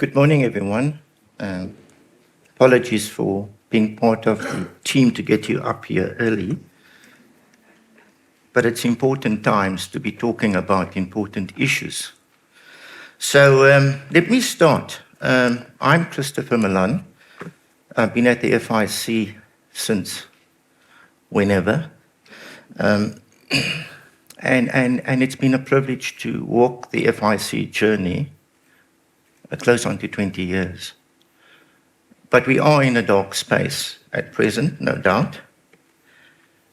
Good morning, everyone. Apologies for being part of the team to get you up here early, but it's important times to be talking about important issues. So let me start. I'm Christopher Malan. I've been at the FIC since whenever, and it's been a privilege to walk the FIC journey close on to 20 years. But we are in a dark space at present, no doubt.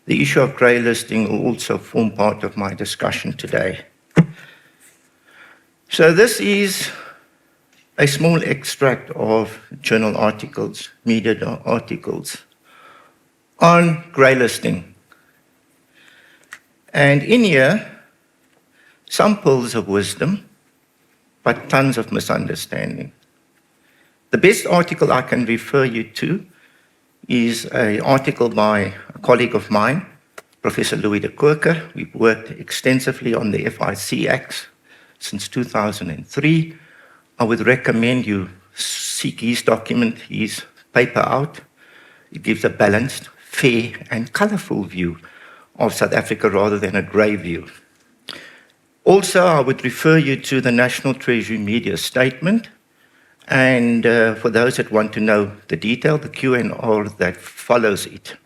The issue of greylisting will also form part of my discussion today. So this is a small extract of journal articles, media articles, on greylisting. And in here, some pearls of wisdom, but tons of misunderstanding. The best article I can refer you to is an article by a colleague of mine, Professor Louis de Kooker. We've worked extensively on the FIC Acts since 2003. I would recommend you seek his document, his paper out. It gives a balanced, fair, and colorful view of South Africa rather than a grey view. Also, I would refer you to the National Treasury Media Statement, and for those that want to know the detail, the Q&R that follows it.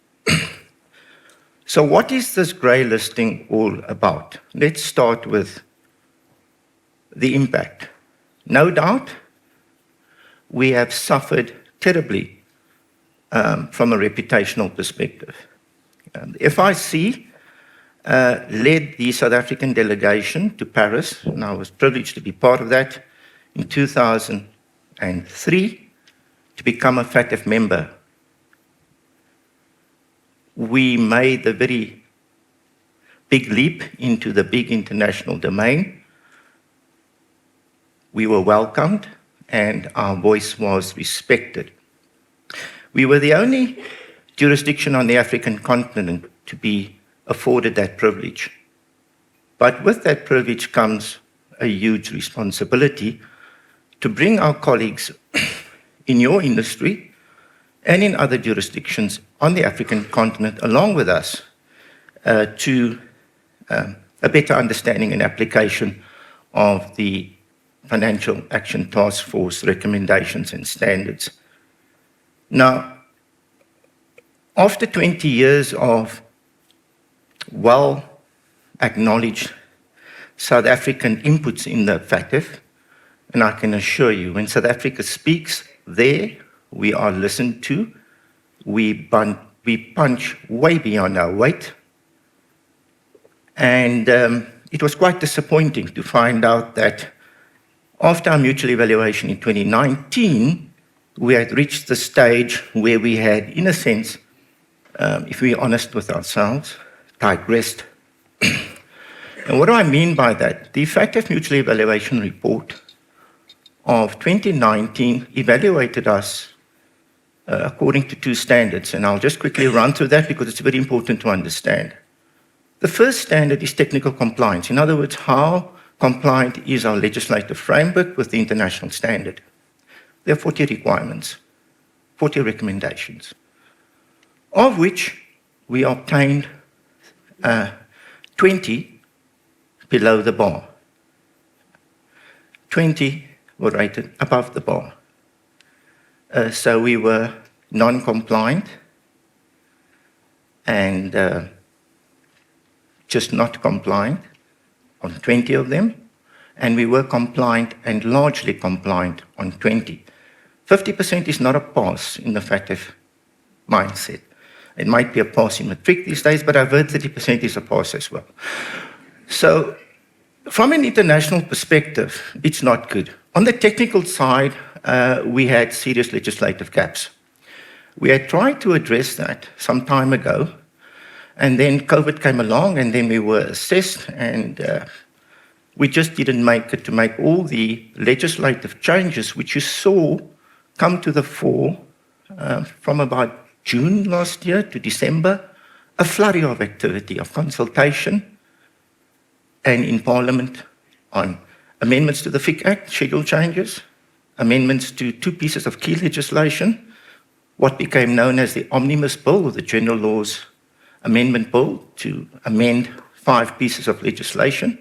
So what is this greylisting all about? Let's start with the impact. No doubt, we have suffered terribly from a reputational perspective. The FIC led the South African delegation to Paris, and I was privileged to be part of that in 2003 to become a FATF member. We made a very big leap into the big international domain. We were welcomed, and our voice was respected. We were the only jurisdiction on the African continent to be afforded that privilege. But with that privilege comes a huge responsibility to bring our colleagues in your industry and in other jurisdictions on the African continent along with us to a better understanding and application of the Financial Action Task Force recommendations and standards. Now, after 20 years of well-acknowledged South African inputs in the FATF, and I can assure you, when South Africa speaks there, we are listened to. We punch way beyond our weight. And it was quite disappointing to find out that after our mutual evaluation in 2019, we had reached the stage where we had, in a sense, if we're honest with ourselves, digressed. And what do I mean by that? The FATF Mutual Evaluation Report of 2019 evaluated us according to two standards, and I'll just quickly run through that because it's very important to understand. The first standard is technical compliance. In other words, how compliant is our legislative framework with the international standard. There are 40 requirements, 40 recommendations, of which we obtained 20 below the bar. 20 were rated above the bar. So we were non-compliant and just not compliant on 20 of them, and we were compliant and largely compliant on 20. 50% is not a pass in the FATF mindset. It might be a pass in matric these days, but I've heard 30% is a pass as well. So from an international perspective, it's not good. On the technical side, we had serious legislative gaps. We had tried to address that some time ago, and then COVID came along, and then we were assessed, and we just didn't make it to make all the legislative changes which you saw come to the fore from about June last year to December, a flurry of activity, of consultation, and in Parliament on amendments to the FIC Act, schedule changes, amendments to 2 pieces of key legislation, what became known as the Omnibus Bill, the General Laws Amendment Bill, to amend 5 pieces of legislation,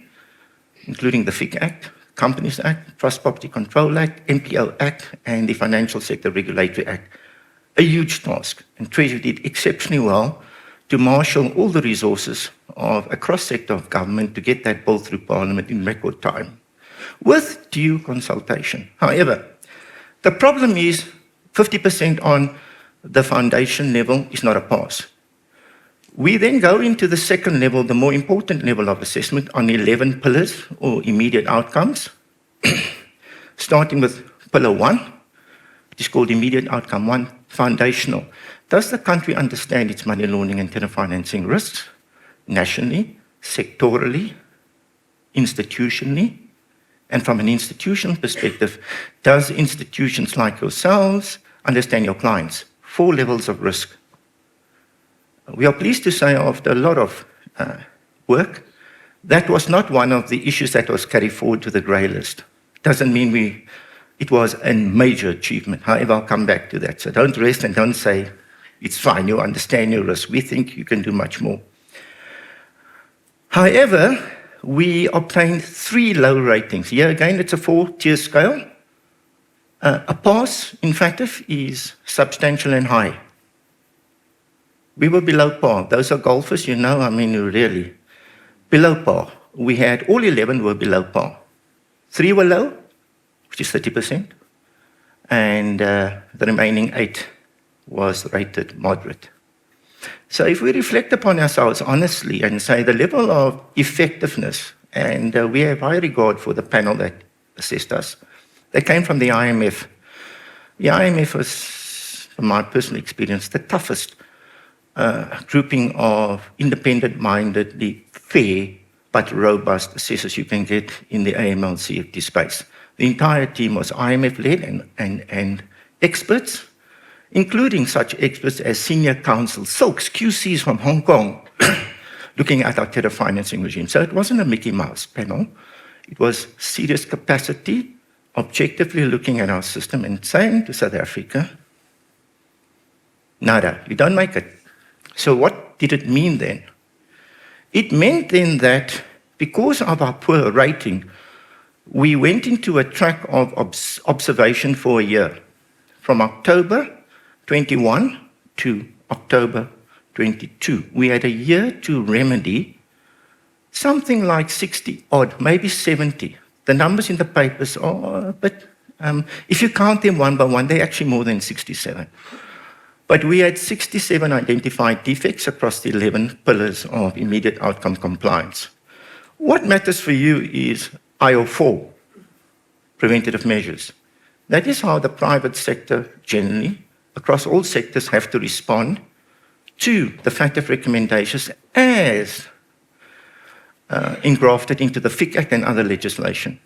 including the FIC Act, Companies Act, Trust Property Control Act, MPO Act, and the Financial Sector Regulatory Act. A huge task, and Treasury did exceptionally well to marshal all the resources of a cross-sector of government to get that bill through Parliament in record time, with due consultation. However, the problem is 50% on the foundation level is not a pass. We then go into the second level, the more important level of assessment, on 11 pillars or immediate outcomes, starting with pillar 1, which is called immediate outcome 1, foundational. Does the country understand its money laundering and terror financing risks, nationally, sectorally, institutionally? And from an institutional perspective, does institutions like yourselves understand your clients? 4 levels of risk. We are pleased to say, after a lot of work, that was not one of the issues that was carried forward to the grey list. Doesn't mean it was a major achievement. However, I'll come back to that. So don't rest and don't say, it's fine, you understand your risk. We think you can do much more. However, we obtained 3 low ratings. Here again, it's a 4-tier scale. A pass in FATF is substantial and high. We were below par. Those are golfers, you know, I mean, really. Below par. We had all 11 were below par. 3 were low, which is 30%, and the remaining 8 was rated moderate. So if we reflect upon ourselves honestly and say the level of effectiveness, and we have high regard for the panel that assessed us, they came from the IMF. The IMF was, from my personal experience, the toughest grouping of independent-mindedly fair but robust assessors you can get in the AML CFT space. The entire team was IMF-led and experts, including such experts as senior counsel, Silks, QCs from Hong Kong, looking at our terror financing regime. So it wasn't a Mickey Mouse panel. It was serious capacity, objectively looking at our system and saying to South Africa, nada, you don't make it. So what did it mean then? It meant then that because of our poor rating, we went into a track of observation for a year, from October 21 to October 22. We had a year to remedy something like 60 odd, maybe 70. The numbers in the papers are, but if you count them one by one, they're actually more than 67. But we had 67 identified defects across the 11 pillars of immediate outcome compliance. What matters for you is IO4, preventative measures. That is how the private sector generally, across all sectors, have to respond to the FATF recommendations as engrafted into the FIC Act and other legislation.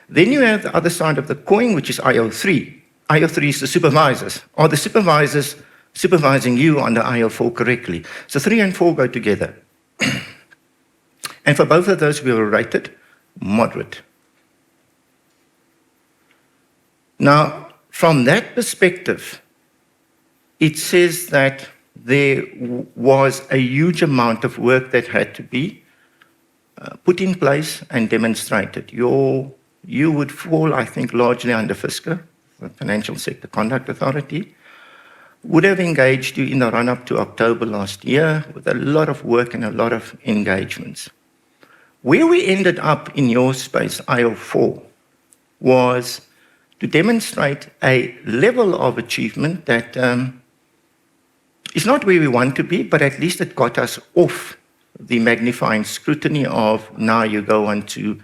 Then you have the other side of the coin, which is IO3. IO3 is the supervisors. Are the supervisors supervising you under IO4 correctly? So 3 and 4 go together. And for both of those, we were rated moderate. Now, from that perspective, it says that there was a huge amount of work that had to be put in place and demonstrated. You would fall, I think, largely under FSCA, the Financial Sector Conduct Authority, would have engaged you in the run-up to October last year with a lot of work and a lot of engagements. Where we ended up in your space, IO4, was to demonstrate a level of achievement that is not where we want to be, but at least it got us off the magnifying scrutiny of now you go onto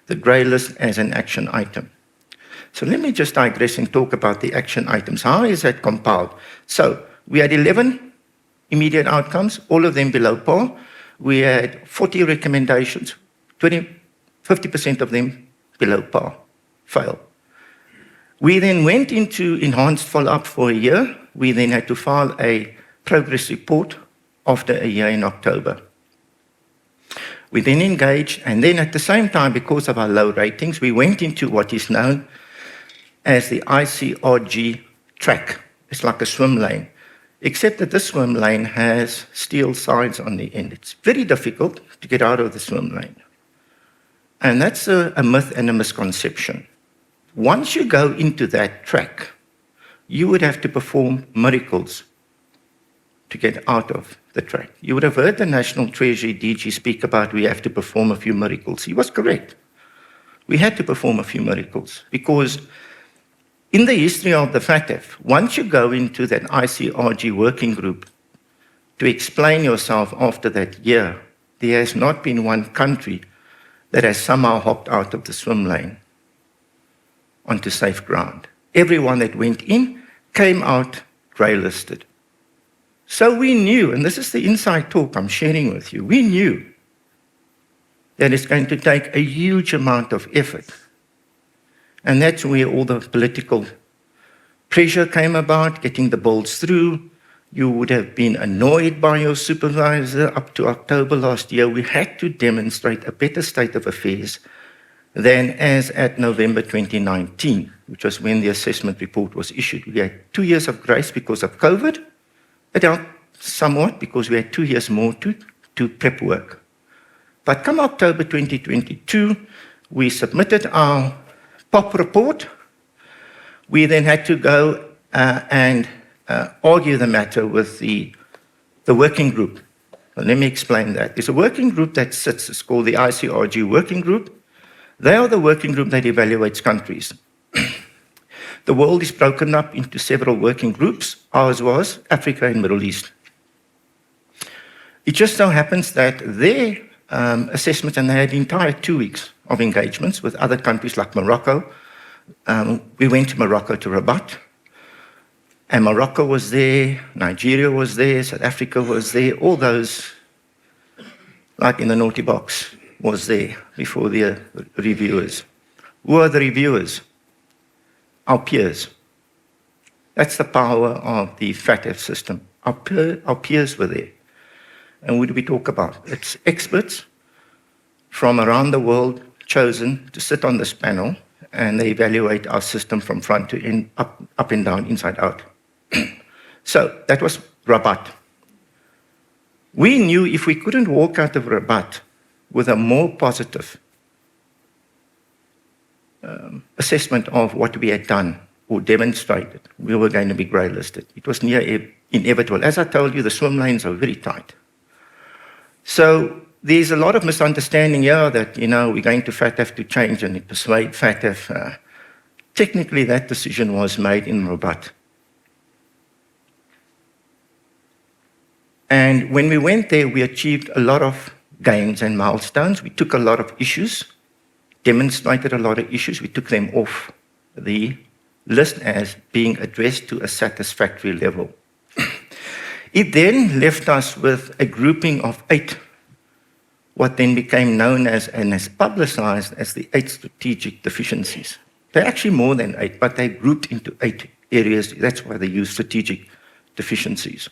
the grey list as an action item. So let me just digress and talk about the action items. How is that compiled? So we had 11 immediate outcomes, all of them below par. We had 40 recommendations, 50% of them below par, fail. We then went into enhanced follow-up for a year. We then had to file a progress report after a year in October. We then engaged, and then at the same time, because of our low ratings, we went into what is known as the ICRG track. It's like a swim lane, except that this swim lane has steel sides on the end. It's very difficult to get out of the swim lane. And that's a myth and a misconception. Once you go into that track, you would have to perform miracles to get out of the track. You would have heard the National Treasury DG speak about we have to perform a few miracles. He was correct. We had to perform a few miracles because in the history of the FATF, once you go into that ICRG working group to explain yourself after that year, there has not been one country that has somehow hopped out of the swim lane onto safe ground. Everyone that went in came out greylisted. So we knew, and this is the inside talk I'm sharing with you, we knew that it's going to take a huge amount of effort. And that's where all the political pressure came about, getting the bills through. You would have been annoyed by your supervisor up to October last year. We had to demonstrate a better state of affairs than as at November 2019, which was when the assessment report was issued. We had 2 years of grace because of COVID. It helped somewhat because we had 2 years more to prep work. But come October 2022, we submitted our POP report. We then had to go and argue the matter with the working group. Well, let me explain that. There's a working group that sits, it's called the ICRG working group. They are the working group that evaluates countries. The world is broken up into several working groups. Ours was Africa and Middle East. It just so happens that their assessment, and they had the entire 2 weeks of engagements with other countries like Morocco. We went to Morocco to Rabat, and Morocco was there, Nigeria was there, South Africa was there, all those, like in the naughty box, was there before the reviewers. Who are the reviewers? Our peers. That's the power of the FATF system. Our peers were there. And what do we talk about? It's experts from around the world chosen to sit on this panel, and they evaluate our system from front to end, up and down, inside out. So that was Rabat. We knew if we couldn't walk out of Rabat with a more positive assessment of what we had done or demonstrated, we were going to be greylisted. It was near inevitable. As I told you, the swim lanes are very tight. So there's a lot of misunderstanding here that, we're going to FATF to change and persuade FATF. Technically, that decision was made in Rabat. And when we went there, we achieved a lot of gains and milestones. We took a lot of issues, demonstrated a lot of issues. We took them off the list as being addressed to a satisfactory level. It then left us with a grouping of 8, what then became known as and as publicized as the 8 strategic deficiencies. They're actually more than 8, but they're grouped into 8 areas. That's why they use strategic deficiencies.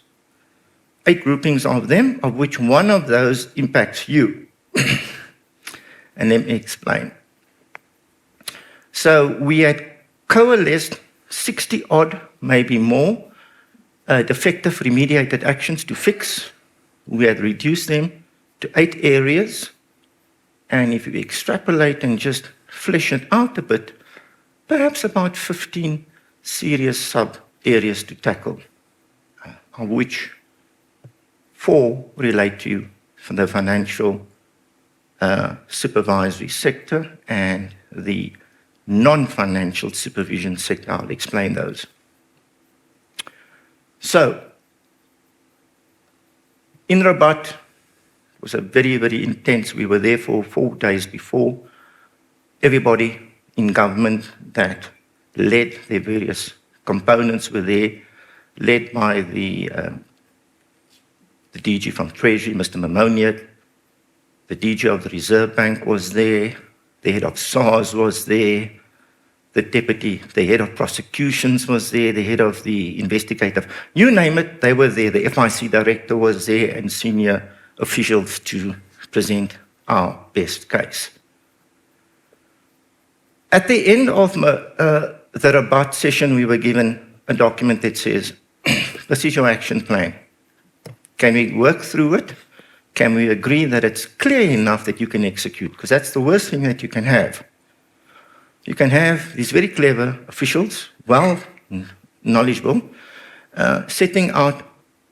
8 groupings of them, of which one of those impacts you. And let me explain. So we had coalesced 60 odd, maybe more, defective remediated actions to fix. We had reduced them to 8 areas. And if we extrapolate and just flesh it out a bit, perhaps about 15 serious sub-areas to tackle, of which 4 relate to the financial supervisory sector and the non-financial supervision sector. I'll explain those. So, in Rabat, it was a very, very intense. We were there for 4 days before. Everybody in government that led their various components were there, led by the DG from Treasury, Mr. Mamoniat. The DG of the Reserve Bank was there. The head of SARS was there. The head of prosecutions was there. The head of the investigative, you name it, they were there. The FIC director was there and senior officials to present our best case. At the end of the Rabat session, we were given a document that says, this is your action plan. Can we work through it? Can we agree that it's clear enough that you can execute? Because that's the worst thing that you can have. You can have these very clever officials, well knowledgeable, setting out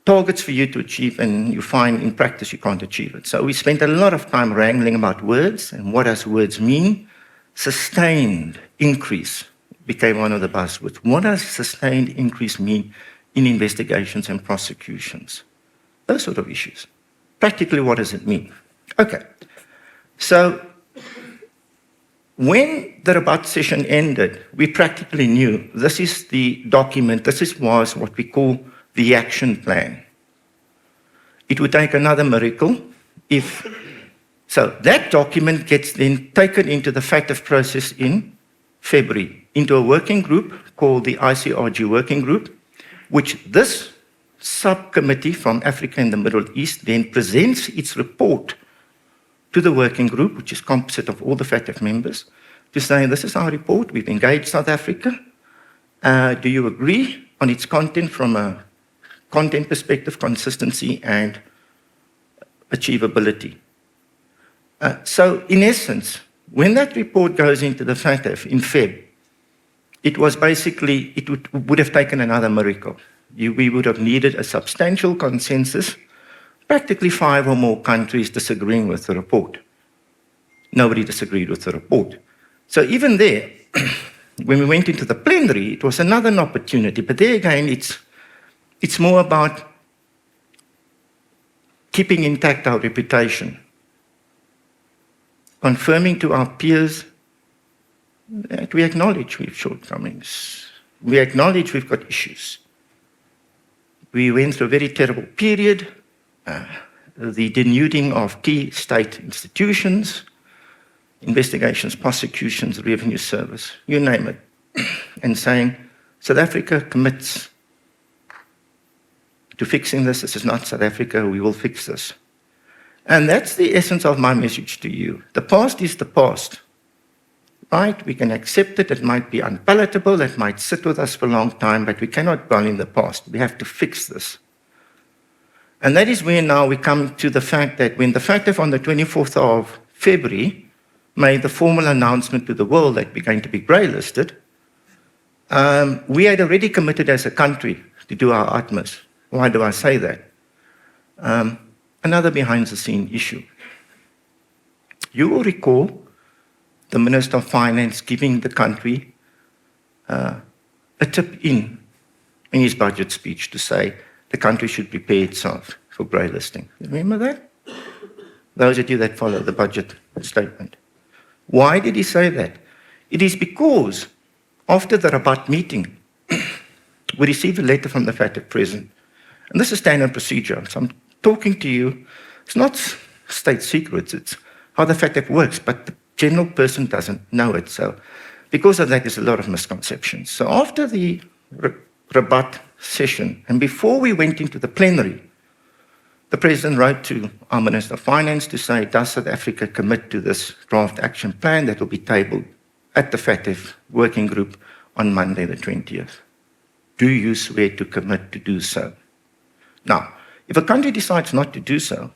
targets for you to achieve, and you find in practice you can't achieve it. So we spent a lot of time wrangling about words and what does words mean. Sustained increase became one of the buzzwords. What does sustained increase mean in investigations and prosecutions? Those sort of issues. Practically, what does it mean? Okay, so when the Rabat session ended, we practically knew this is the document, was what we call the action plan. It would take another miracle if, so that document gets then taken into the FATF process in February, into a working group called the ICRG Working Group, which this subcommittee from Africa and the Middle East then presents its report to the working group, which is composite of all the FATF members, to say, this is our report, we've engaged South Africa. Do you agree on its content from a content perspective, consistency, and achievability? So, in essence, when that report goes into the FATF in Feb, it was basically, it would have taken another miracle. We would have needed a substantial consensus, practically 5 or more countries disagreeing with the report. Nobody disagreed with the report. So even there, when we went into the plenary, it was another opportunity, but there again, it's more about keeping intact our reputation, confirming to our peers that we acknowledge we have shortcomings, we acknowledge we've got issues. We went through a very terrible period, the denuding of key state institutions, investigations, prosecutions, revenue service, you name it, and saying, South Africa commits to fixing this. This is not South Africa, we will fix this. And that's the essence of my message to you. The past is the past, right? We can accept it, it might be unpalatable, it might sit with us for a long time, but we cannot dwell in the past. We have to fix this. And that is where now we come to the fact that when the FATF on the 24th of February made the formal announcement to the world that we're going to be greylisted, we had already committed as a country to do our utmost. Why do I say that? Another behind-the-scene issue. You will recall the Minister of Finance giving the country a tip in his budget speech to say the country should prepare itself for greylisting. Remember that? Those of you that follow the budget statement. Why did he say that? It is because after the Rabat meeting, we received a letter from the FATF president. And this is standard procedure. So I'm talking to you, it's not state secrets, it's how the FATF works, but the general person doesn't know it. So because of that, there's a lot of misconceptions. So after the Rabat session, and before we went into the plenary, the President wrote to our Minister of Finance to say, does South Africa commit to this draft action plan that will be tabled at the FATF working group on Monday the 20th? Do you swear to commit to do so? Now, if a country decides not to do so,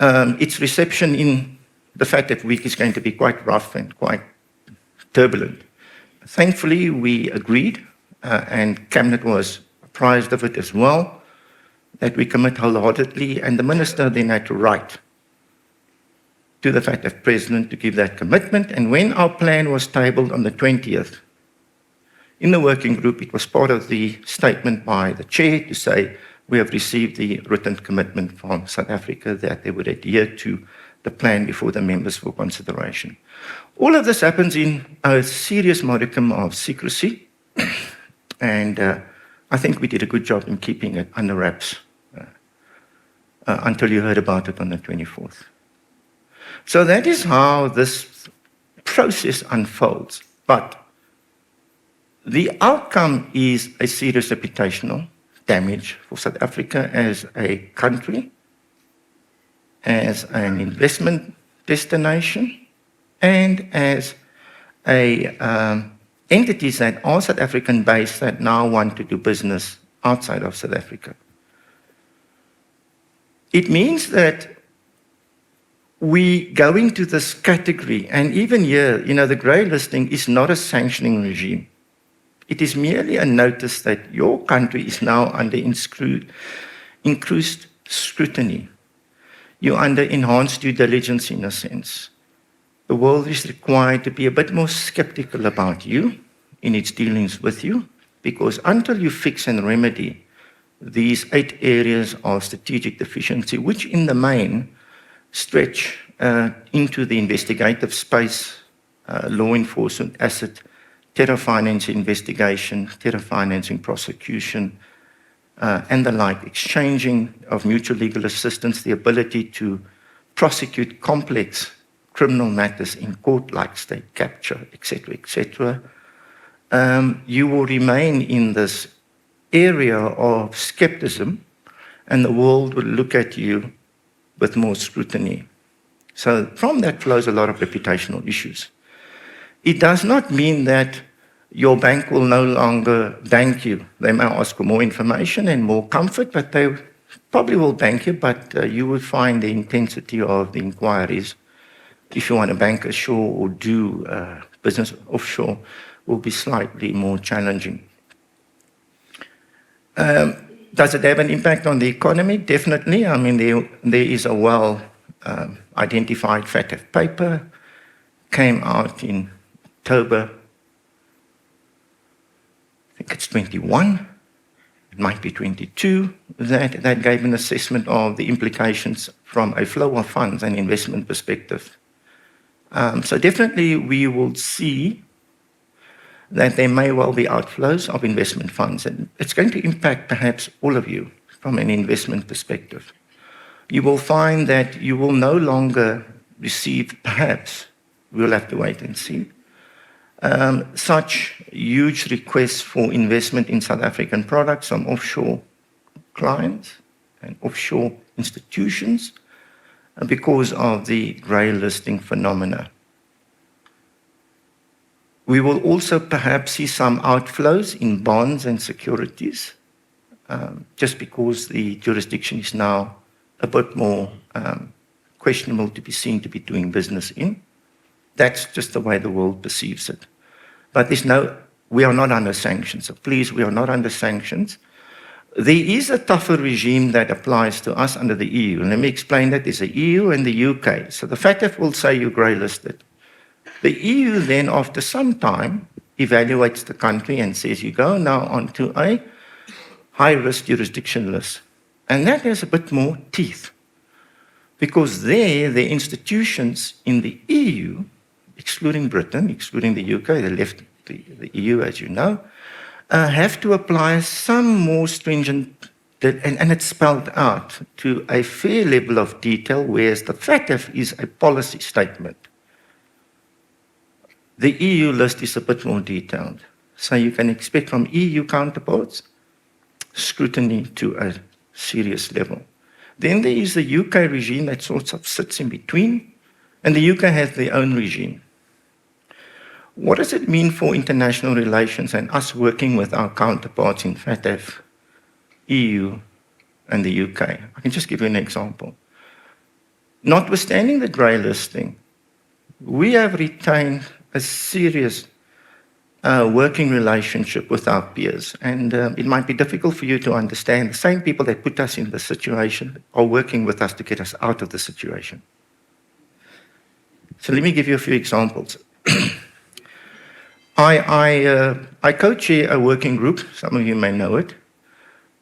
its reception in the FATF week is going to be quite rough and quite turbulent. Thankfully, we agreed, and Cabinet was apprised of it as well, that we commit wholeheartedly, and the Minister then had to write to the FATF President to give that commitment. And when our plan was tabled on the 20th, in the working group, it was part of the statement by the Chair to say, we have received the written commitment from South Africa that they would adhere to the plan before the members for consideration. All of this happens in a serious modicum of secrecy, and I think we did a good job in keeping it under wraps until you heard about it on the 24th. So that is how this process unfolds. But the outcome is a serious reputational damage for South Africa as a country, as an investment destination, and as a entities that are South African based that now want to do business outside of South Africa. It means that we go into this category, and even here, the grey listing is not a sanctioning regime. It is merely a notice that your country is now under increased scrutiny. You're under enhanced due diligence in a sense. The world is required to be a bit more skeptical about you in its dealings with you, because until you fix and remedy these 8 areas of strategic deficiency, which in the main stretch into the investigative space, law enforcement, asset, terror finance investigation, terror financing prosecution, and the like, exchanging of mutual legal assistance, the ability to prosecute complex criminal matters in court like state capture, etc., you will remain in this area of skepticism, and the world will look at you with more scrutiny. So from that flows a lot of reputational issues. It does not mean that your bank will no longer bank you. They may ask for more information and more comfort, but they probably will bank you, but you will find the intensity of the inquiries, if you want to bank ashore or do business offshore, will be slightly more challenging. Does it have an impact on the economy? Definitely. I mean, there is a well-identified FATF paper, came out in October, I think it's 21, it might be 22, that gave an assessment of the implications from a flow of funds and investment perspective. So definitely we will see that there may well be outflows of investment funds, and it's going to impact perhaps all of you from an investment perspective. You will find that you will no longer receive, perhaps, we'll have to wait and see, such huge requests for investment in South African products from offshore clients and offshore institutions because of the grey listing phenomena. We will also perhaps see some outflows in bonds and securities, just because the jurisdiction is now a bit more questionable to be seen to be doing business in. That's just the way the world perceives it. But we are not under sanctions, so please, we are not under sanctions. There is a tougher regime that applies to us under the EU. And let me explain that. There's the EU and the UK. So the FATF will say you're grey listed. The EU then, after some time, evaluates the country and says you go now onto a high-risk jurisdiction list. And that has a bit more teeth, because there, the institutions in the EU, excluding Britain, excluding the UK, they left the EU, as you know, have to apply some more stringent, and it's spelled out to a fair level of detail, whereas the FATF is a policy statement. The EU list is a bit more detailed. So you can expect from EU counterparts scrutiny to a serious level. Then there is the UK regime that sort of sits in between, and the UK has their own regime. What does it mean for international relations and us working with our counterparts in FATF, EU, and the UK? I can just give you an example. Notwithstanding the grey listing, we have retained a serious working relationship with our peers. And it might be difficult for you to understand. The same people that put us in this situation are working with us to get us out of the situation. So let me give you a few examples. I co-chair a working group, some of you may know it,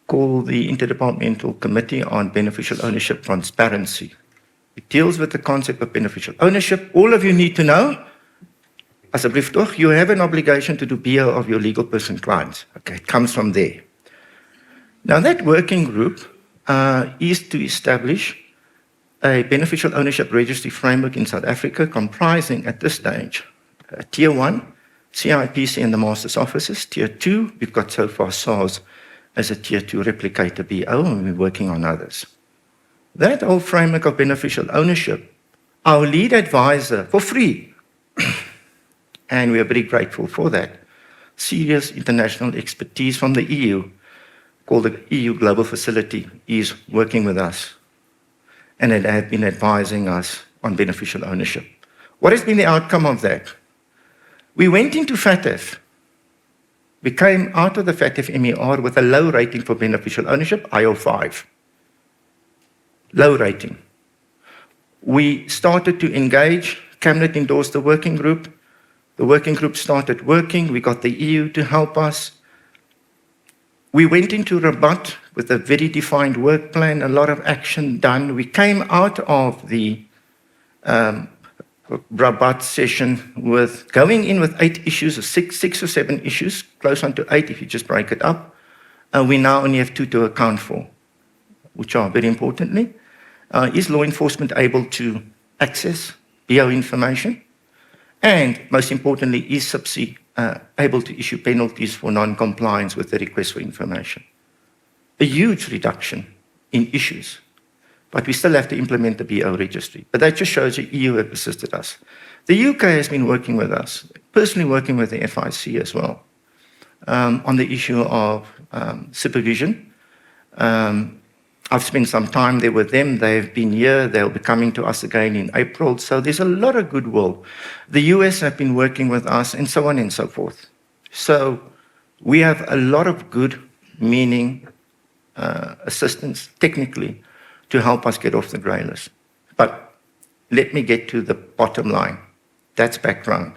called the Interdepartmental Committee on Beneficial Ownership Transparency. It deals with the concept of beneficial ownership. All of you need to know, as a brief talk, you have an obligation to do BO of your legal person clients. Okay, it comes from there. Now that working group is to establish a beneficial ownership registry framework in South Africa comprising, at this stage, Tier 1, CIPC and the Master's Offices. Tier 2, we've got so far SARS as a Tier 2 replicator BO, and we're working on others. That whole framework of beneficial ownership, our lead advisor, for free, and we are very grateful for that, serious international expertise from the EU, called the EU Global Facility, is working with us, and they have been advising us on beneficial ownership. What has been the outcome of that? We went into FATF. We came out of the FATF MER with a low rating for beneficial ownership, IO5. Low rating. We started to engage. Cabinet endorsed the working group. The working group started working. We got the EU to help us. We went into Rabat with a very defined work plan, a lot of action done. We came out of the Rabat session with going in with 8 issues, or six or 7 issues, close on to 8 if you just break it up. We now only have 2 to account for, which are, very importantly, is law enforcement able to access BO information? And most importantly, is SUBSE able to issue penalties for non-compliance with the request for information? A huge reduction in issues. But we still have to implement the BO registry. But that just shows the EU have assisted us. The UK has been working with us, personally working with the FIC as well, on the issue of supervision. I've spent some time there with them. They've been here. They'll be coming to us again in April. So there's a lot of goodwill. The US have been working with us, and so on and so forth. So we have a lot of good, meaning assistance technically to help us get off the grey list. But let me get to the bottom line. That's background.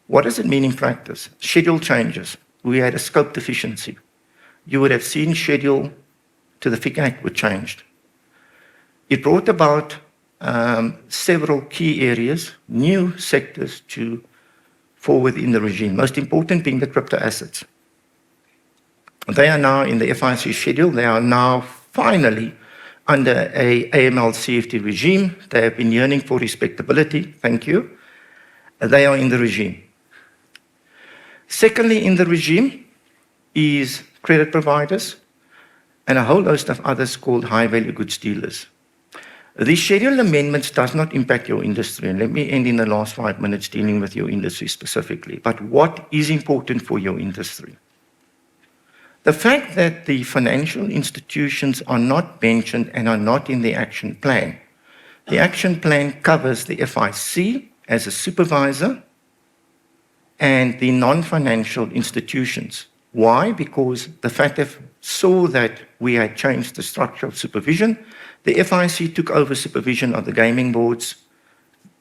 What does it mean in practice? Schedule changes. We had a scope deficiency. You would have seen schedule to the FIC Act were changed. It brought about several key areas, new sectors to fall within the regime, most important being the crypto assets. They are now in the FIC schedule. They are now finally under a AML CFT regime. They have been yearning for respectability. Thank you. They are in the regime. Secondly, in the regime is credit providers and a whole host of others called high-value goods dealers. The schedule amendments does not impact your industry, and let me end in the last 5 minutes dealing with your industry specifically. But what is important for your industry? The fact that the financial institutions are not mentioned and are not in the action plan. The action plan covers the FIC as a supervisor and the non-financial institutions. Why? Because the FATF saw that we had changed the structure of supervision. The FIC took over supervision of the gaming boards,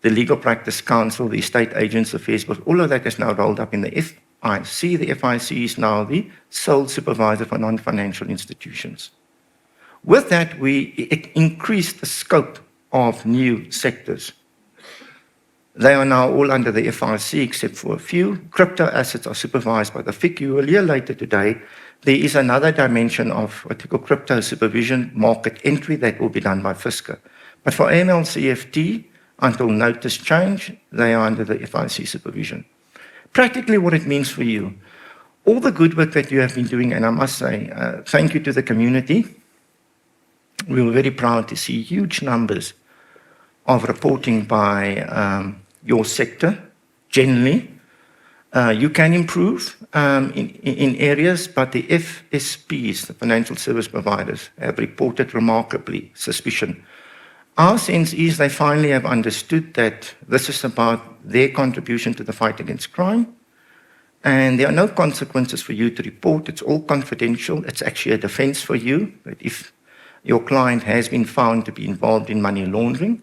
the Legal Practice Council, the Estate Agents Affairs Board. All of that is now rolled up in the FIC. The FIC is now the sole supervisor for non-financial institutions. With that, we increased the scope of new sectors. They are now all under the FIC except for a few. Crypto assets are supervised by the FIC. You will hear later today, there is another dimension of what we call crypto supervision, market entry, that will be done by FISCA. But for AML CFT, until notice change, they are under the FIC supervision. Practically what it means for you, all the good work that you have been doing, and I must say, thank you to the community. We were very proud to see huge numbers of reporting by your sector, generally. You can improve in areas, but the FSPs, the financial service providers, have reported remarkably suspicion. Our sense is they finally have understood that this is about their contribution to the fight against crime, and there are no consequences for you to report. It's all confidential. It's actually a defense for you. But if your client has been found to be involved in money laundering,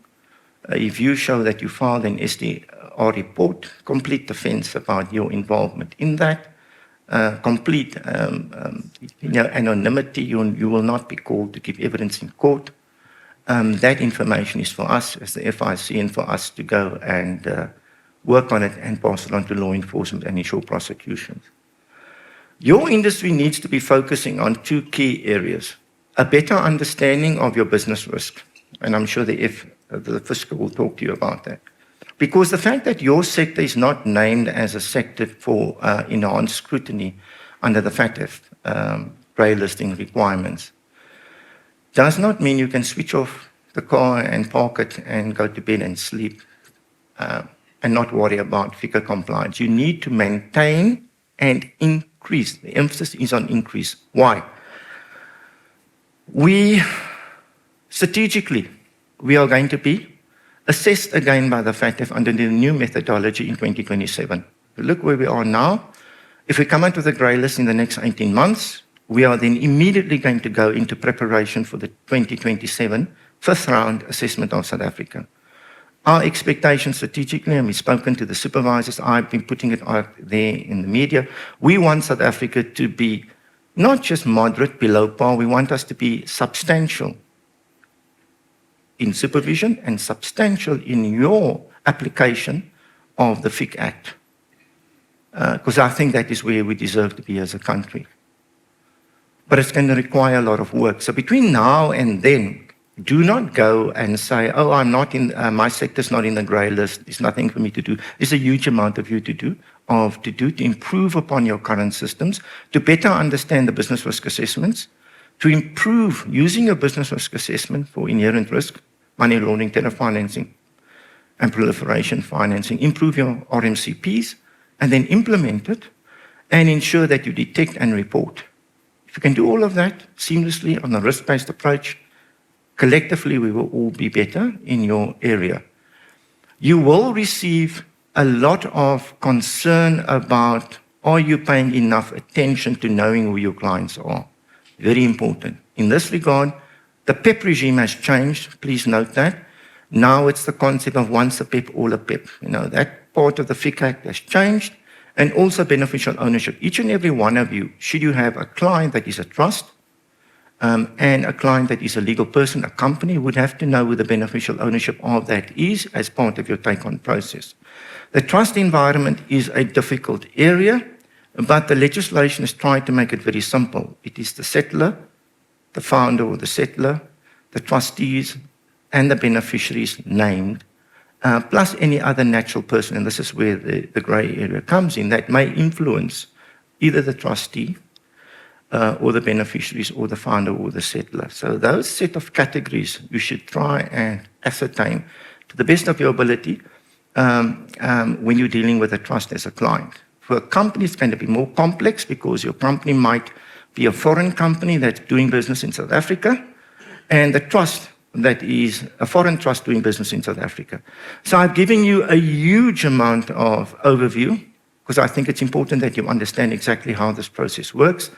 if you show that you filed an SDR report, complete defense about your involvement in that, complete anonymity, you will not be called to give evidence in court. That information is for us as the FIC and for us to go and work on it and pass it on to law enforcement and ensure prosecutions. Your industry needs to be focusing on 2 key areas. A better understanding of your business risk, and I'm sure the fiscal will talk to you about that. Because the fact that your sector is not named as a sector for enhanced scrutiny under the FATF grey listing requirements does not mean you can switch off the car and park it and go to bed and sleep and not worry about FICA compliance. You need to maintain and increase. The emphasis is on increase. Why? Strategically, we are going to be assessed again by the FATF under the new methodology in 2027. Look where we are now. If we come out with a grey list in the next 18 months, we are then immediately going to go into preparation for the 2027 fifth round assessment of South Africa. Our expectation strategically, and we've spoken to the supervisors, I've been putting it out there in the media, we want South Africa to be not just moderate, below par, we want us to be substantial in supervision and substantial in your application of the FIC Act. Because I think that is where we deserve to be as a country. But it's going to require a lot of work. So between now and then, do not go and say, oh, I'm not in, my sector's not in the grey list, there's nothing for me to do. There's a huge amount of you to do, to improve upon your current systems, to better understand the business risk assessments, to improve using your business risk assessment for inherent risk, money laundering, terror financing, and proliferation financing, improve your RMCPs, and then implement it, and ensure that you detect and report. If you can do all of that seamlessly on a risk-based approach, collectively we will all be better in your area. You will receive a lot of concern about, are you paying enough attention to knowing who your clients are? Very important. In this regard, the PEP regime has changed, please note that. Now it's the concept of once a PEP, all a PEP. You know, that part of the FIC Act has changed, and also beneficial ownership. Each and every one of you, should you have a client that is a trust, and a client that is a legal person, a company, would have to know who the beneficial ownership of that is as part of your take-on process. The trust environment is a difficult area, but the legislation is trying to make it very simple. It is the settlor, the founder or the settlor, the trustees, and the beneficiaries named, plus any other natural person, and this is where the grey area comes in, that may influence either the trustee or the beneficiaries or the founder or the settler. So those set of categories you should try and ascertain to the best of your ability when you're dealing with a trust as a client. For a company, it's going to be more complex because your company might be a foreign company that's doing business in South Africa, and the trust that is a foreign trust doing business in South Africa. So I've given you a huge amount of overview because I think it's important that you understand exactly how this process works.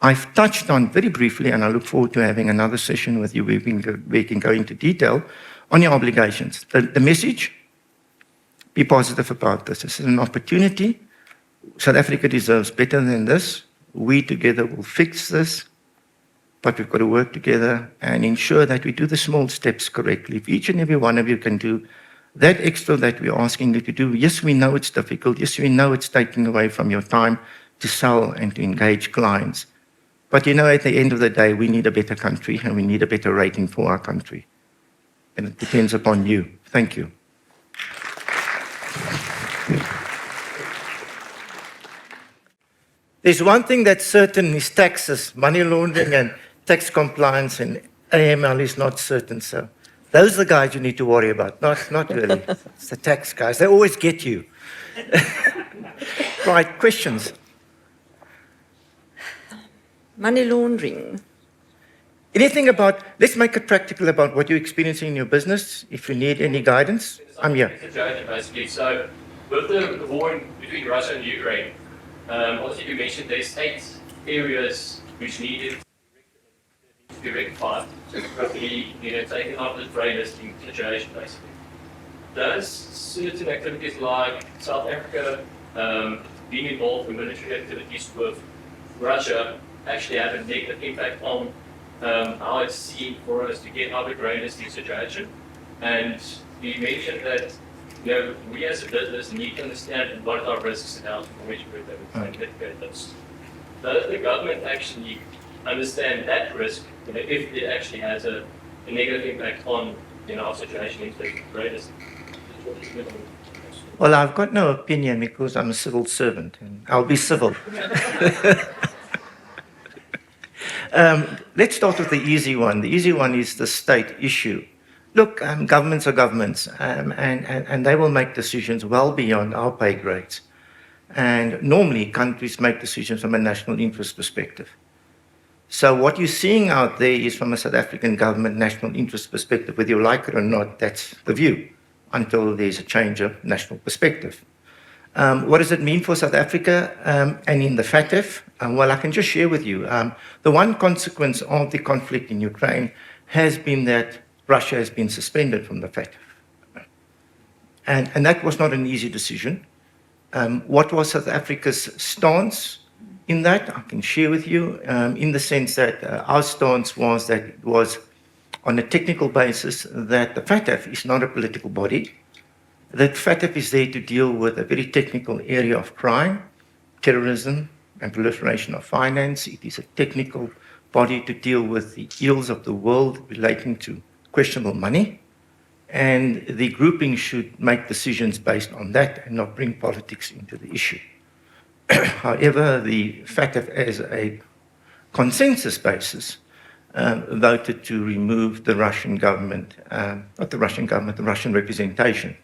I've touched on very briefly, and I look forward to having another session with you where we can go into detail on your obligations. The message, be positive about this. This is an opportunity. South Africa deserves better than this. We together will fix this, but we've got to work together and ensure that we do the small steps correctly. If each and every one of you can do that extra that we're asking you to do, yes, we know it's difficult. Yes, we know it's taking away from your time to sell and to engage clients. But you know, at the end of the day, we need a better country and we need a better rating for our country. And it depends upon you. Thank you. There's one thing that's certain is taxes, money laundering and tax compliance, and AML is not certain. So those are the guys you need to worry about. Not really. It's the tax guys. They always get you. Right, questions? Money laundering. Anything about, let's make it practical about what you're experiencing in your business. If you need any guidance, I'm here. Basically, so with the war between Russia and Ukraine, also you mentioned there's 8 areas which needed to be rectified. So probably, taking out the greylisting situation, basically. Does certain activities like South Africa being involved in military activities with Russia actually have a negative impact on how it's seen for us to get out of the greylisting situation? And you mentioned that we as a business need to understand what are our risks and how to manage them and mitigate those. Does the government actually understand that risk if it actually has a negative impact on our situation in the greylisting? Well, I've got no opinion because I'm a civil servant and I'll be civil. Let's start with the easy one. The easy one is the state issue. Look, governments are governments, and they will make decisions well beyond our pay grades. And normally, countries make decisions from a national interest perspective. So what you're seeing out there is from a South African government national interest perspective, whether you like it or not, that's the view, until there's a change of national perspective. What does it mean for South Africa and in the FATF? Well, I can just share with you. The one consequence of the conflict in Ukraine has been that Russia has been suspended from the FATF. And that was not an easy decision. What was South Africa's stance in that? I can share with you in the sense that our stance was that it was on a technical basis that the FATF is not a political body, that FATF is there to deal with a very technical area of crime, terrorism, and proliferation of finance. It is a technical body to deal with the ills of the world relating to questionable money. And the grouping should make decisions based on that and not bring politics into the issue. However, the FATF, as a consensus basis, voted to remove the Russian government, not the Russian government, the Russian representation.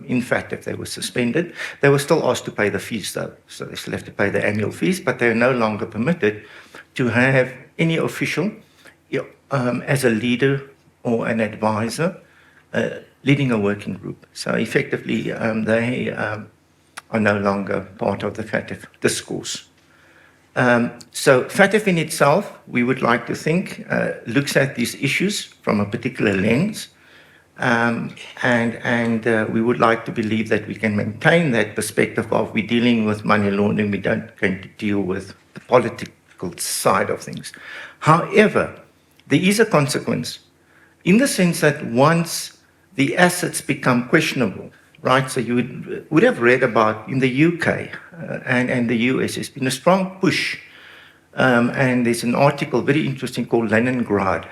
In fact, if they were suspended, they were still asked to pay the fees, though. So they still have to pay the annual fees, but they are no longer permitted to have any official as a leader or an advisor leading a working group. So effectively, they are no longer part of the FATF discourse. So FATF in itself, we would like to think, looks at these issues from a particular lens. And we would like to believe that we can maintain that perspective of we're dealing with money laundering, we don't going to deal with the political side of things. However, there is a consequence in the sense that once the assets become questionable, right? So you would have read about in the UK and the US, there's been a strong push. And there's an article, very interesting, called Londongrad,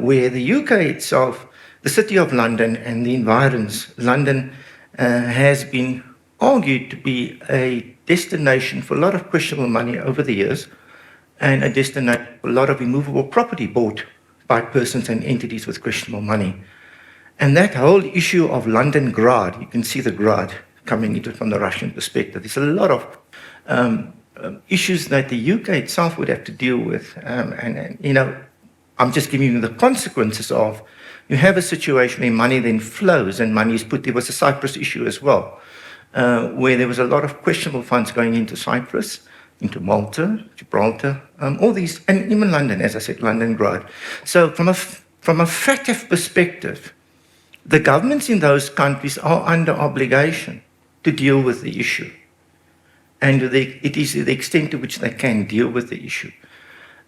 where the UK itself, the city of London and the environs, London has been argued to be a destination for a lot of questionable money over the years and a destination for a lot of immovable property bought by persons and entities with questionable money. And that whole issue of Londongrad, you can see the grad coming into it from the Russian perspective. There's a lot of issues that the UK itself would have to deal with. And you know, I'm just giving you the consequences of, you have a situation where money then flows and money is put, there was a Cyprus issue as well, where there was a lot of questionable funds going into Cyprus, into Malta, Gibraltar, all these, and even London, as I said, Londongrad. So from a FATF perspective, the governments in those countries are under obligation to deal with the issue. And it is the extent to which they can deal with the issue.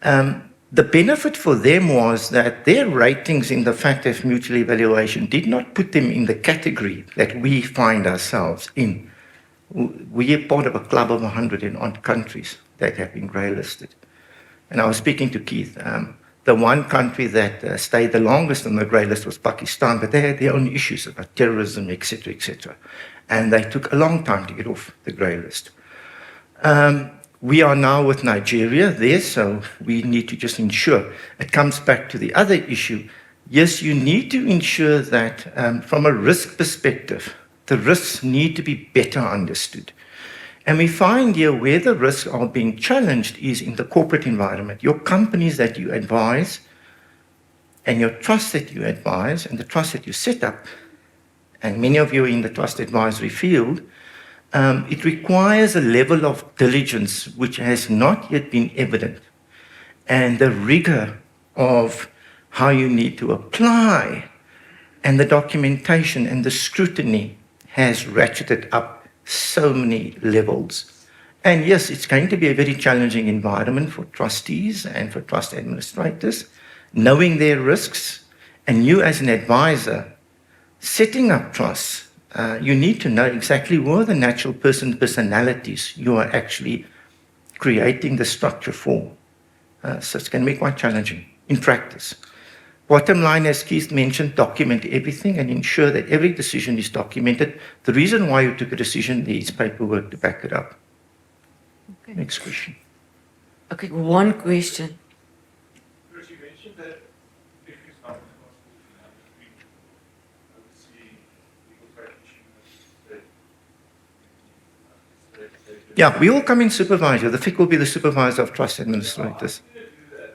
The benefit for them was that their ratings in the FATF mutual evaluation did not put them in the category that we find ourselves in. We are part of a club of 100 countries that have been greylisted. And I was speaking to Keith. The one country that stayed the longest on the grey list was Pakistan, but they had their own issues about terrorism, etc., etc. And they took a long time to get off the grey list. We are now with Nigeria there, so we need to just ensure. It comes back to the other issue. Yes, you need to ensure that from a risk perspective, the risks need to be better understood. And we find here where the risks are being challenged is in the corporate environment. Your companies that you advise and your trust that you advise and the trust that you set up, and many of you are in the trust advisory field, it requires a level of diligence which has not yet been evident. And the rigor of how you need to apply and the documentation and the scrutiny has ratcheted up so many levels. And yes, it's going to be a very challenging environment for trustees and for trust administrators, knowing their risks, and you as an advisor, setting up trusts, you need to know exactly who are the natural personalities you are actually creating the structure for. So it's going to be quite challenging in practice. Bottom line, as Keith mentioned, document everything and ensure that every decision is documented. The reason why you took a decision, there is paperwork to back it up. Okay. Next question. Okay, one question. First, you mentioned that if it's not oversee legal practitioners, that Yeah, we all come in supervisor. The FIC will be the supervisor of trust administrators.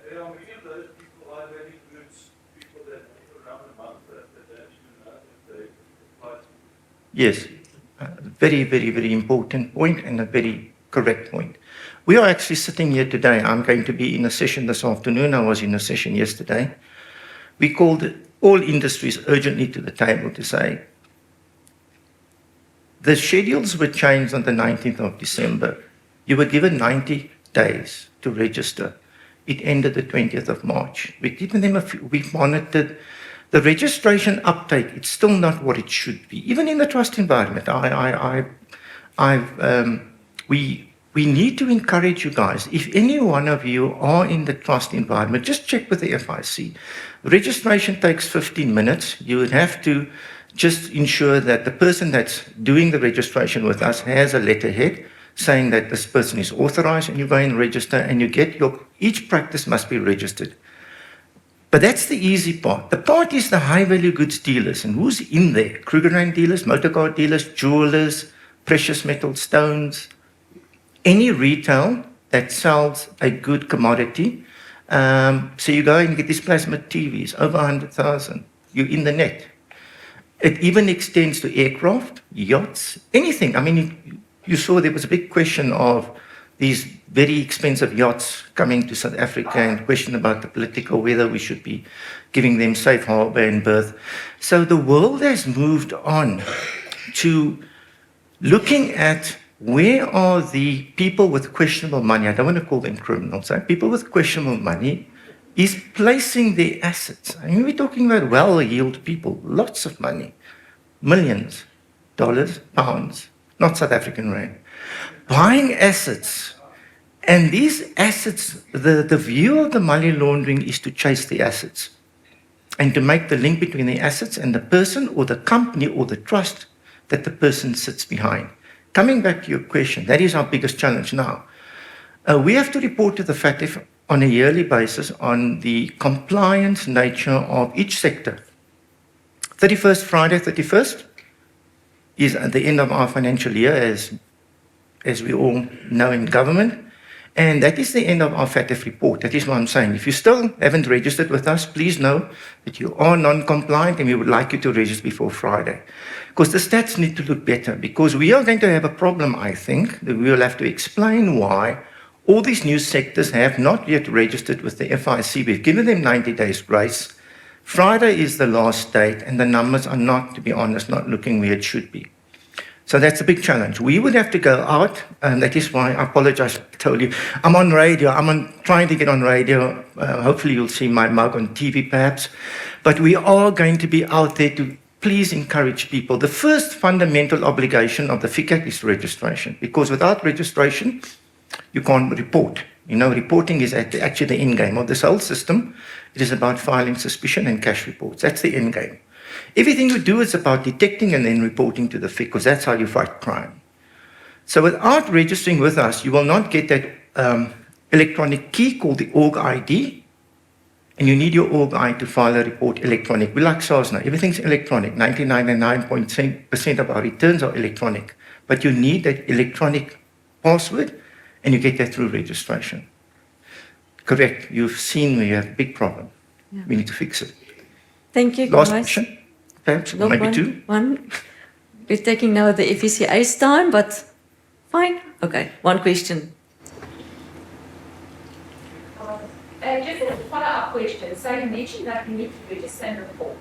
There are many of those people, I that includes people that around a month that actually know that they apply. Yes, very, very, very important point and a very correct point. We are actually sitting here today. I'm going to be in a session this afternoon. I was in a session yesterday. We called all industries urgently to the table to say, the schedules were changed on the 19th of December. You were given 90 days to register. It ended the 20th of March. We've given them we've monitored the registration uptake. It's still not what it should be. Even in the trust environment, we need to encourage you guys. If any one of you are in the trust environment, just check with the FIC. Registration takes 15 minutes. You would have to just ensure that the person that's doing the registration with us has a letterhead saying that this person is authorized, and you go and register, and you get each practice must be registered. But that's the easy part. The part is the high-value goods dealers, and who's in there? Krugerrand dealers, motor car dealers, jewelers, precious metal stones, any retail that sells a good commodity. So you go and get these plasma TVs, over 100,000. You're in the net. It even extends to aircraft, yachts, anything. I mean, you saw there was a big question of these very expensive yachts coming to South Africa and question about the political, whether we should be giving them safe harbor and berth. So the world has moved on to looking at where are the people with questionable money. I don't want to call them criminals. People with questionable money is placing their assets. I mean, we're talking about well-heeled people, lots of money, millions, dollars, pounds, not South African rand, buying assets. And these assets, the view of the money laundering is to chase the assets and to make the link between the assets and the person or the company or the trust that the person sits behind. Coming back to your question, that is our biggest challenge now. We have to report to the FATF on a yearly basis on the compliance nature of each sector. 31st, Friday 31st, is at the end of our financial year, as we all know in government, and that is the end of our FATF report. That is what I'm saying. If you still haven't registered with us, please know that you are non-compliant and we would like you to register before Friday. Because the stats need to look better, because we are going to have a problem, I think, that we will have to explain why all these new sectors have not yet registered with the FIC. We've given them 90 days grace. Friday is the last date, and the numbers are not, to be honest, not looking where it should be. So that's a big challenge. We would have to go out, and that is why I apologize. I told you, I'm on radio. Trying to get on radio. Hopefully you'll see my mug on TV perhaps. But we are going to be out there to please encourage people. The first fundamental obligation of the FIC Act is registration, because without registration, you can't report. You know, reporting is actually the end game of this whole system. It is about filing suspicion and cash reports. That's the end game. Everything you do is about detecting and then reporting to the FIC, because that's how you fight crime. So without registering with us, you will not get that electronic key called the org ID, and you need your org ID to file a report electronic. We like SARS now. Everything's electronic. 99.9% of our returns are electronic. But you need that electronic password, and you get that through registration. Correct. You've seen we have a big problem. Yeah. We need to fix it. Thank you, Last guys. question, perhaps, No, maybe two. One. We're taking now the FECA's time, but fine. Okay, one question. Just a follow-up question. So you mentioned that you need to register and report.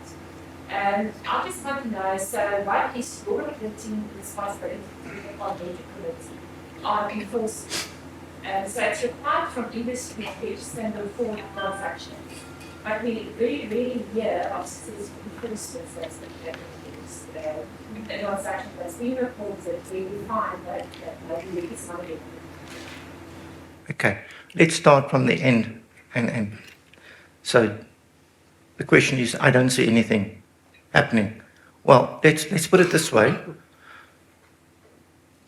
And I just want to know, so what is your team responsibility on the committee on enforcement? So it's required from industry to register and report transactions. But we really hear of successful enforcement that's the transaction that's been reported, we find that maybe it's not good. Okay, let's start from the end. And so the question is, I don't see anything happening. Well, let's put it this way.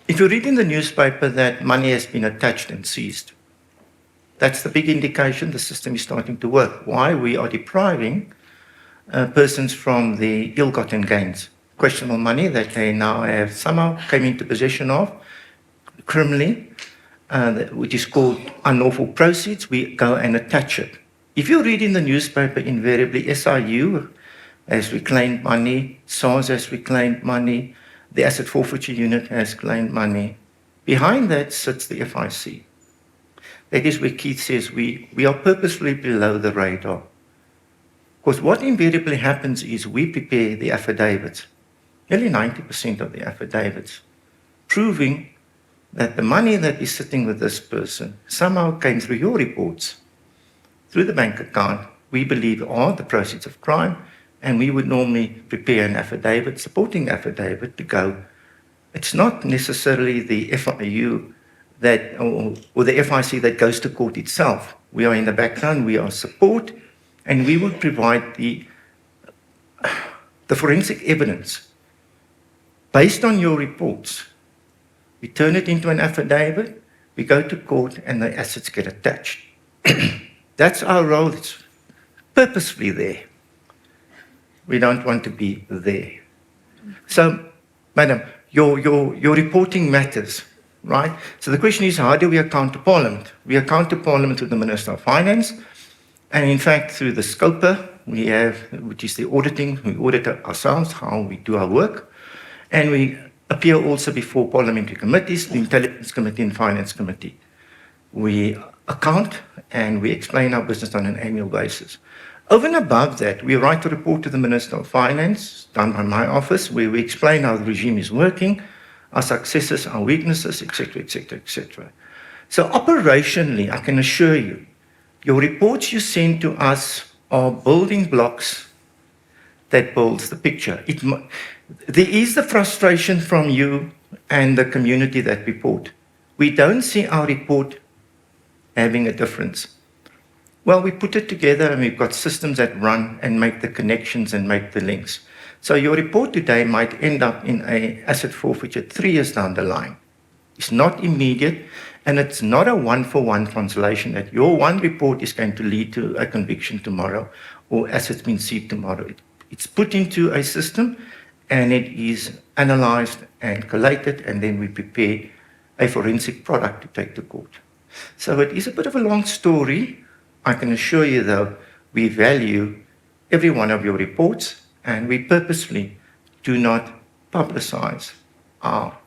If you read in the newspaper that money has been attached and seized, that's the big indication the system is starting to work. Why? We are depriving persons from the ill-gotten gains, questionable money that they now have somehow came into possession of, criminally, which is called unlawful proceeds, we go and attach it. If you read in the newspaper, invariably SIU has reclaimed money, SARS has reclaimed money, the Asset Forfeiture Unit has claimed money. Behind that sits the FIC. That is where Keith says we are purposefully below the radar. Because what invariably happens is we prepare the affidavits, nearly 90% of the affidavits, proving that the money that is sitting with this person somehow came through your reports, through the bank account, we believe are the proceeds of crime, and we would normally prepare an affidavit, supporting affidavit to go. It's not necessarily the FIU that, or the FIC that goes to court itself. We are in the background, we are support, and we will provide the forensic evidence. Based on your reports, we turn it into an affidavit, we go to court, and the assets get attached. That's our role. It's purposefully there. We don't want to be there. So, madam, your reporting matters, right? So the question is, how do we account to Parliament? We account to Parliament through the Minister of Finance, and in fact, through the SCOPA, we have, which is the auditing, we audit ourselves, how we do our work, and we appear also before parliamentary committees, the Intelligence Committee and Finance Committee. We account and we explain our business on an annual basis. Over and above that, we write a report to the Minister of Finance, done by my office, where we explain how the regime is working, our successes, our weaknesses, etc., etc., etc. So operationally, I can assure you, your reports you send to us are building blocks that builds the picture. There is the frustration from you and the community that report. We don't see our report having a difference. Well, we put it together and we've got systems that run and make the connections and make the links. So your report today might end up in an asset forfeiture 3 years down the line. It's not immediate, and it's not a one-for-one translation that your one report is going to lead to a conviction tomorrow or assets being seized tomorrow. It's put into a system and it is analyzed and collated, and then we prepare a forensic product to take to court. So it is a bit of a long story. I can assure you, though, we value every one of your reports, and we purposely do not publicize our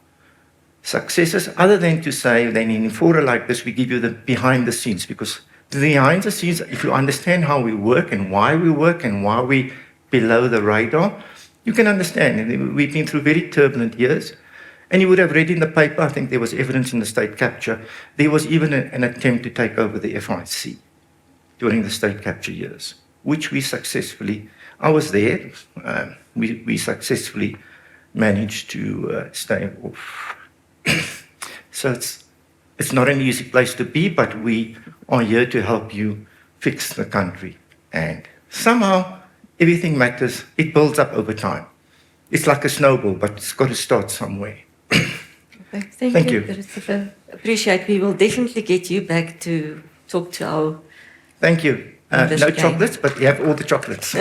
successes, other than to say that in a forum like this, we give you the behind the scenes, because the behind the scenes, if you understand how we work and why we below the radar, you can understand. We've been through very turbulent years. And you would have read in the paper, I think there was evidence in the state capture, there was even an attempt to take over the FIC during the state capture years, which we successfully, I was there, we successfully managed to stay off. So it's not an easy place to be, but we are here to help you fix the country. And somehow, everything matters, it builds up over time. It's like a snowball, but it's got to start somewhere. Thank you. Christopher. Appreciate. We will definitely get you back to talk to our. Thank you. No English again. chocolates, but you have all the chocolates.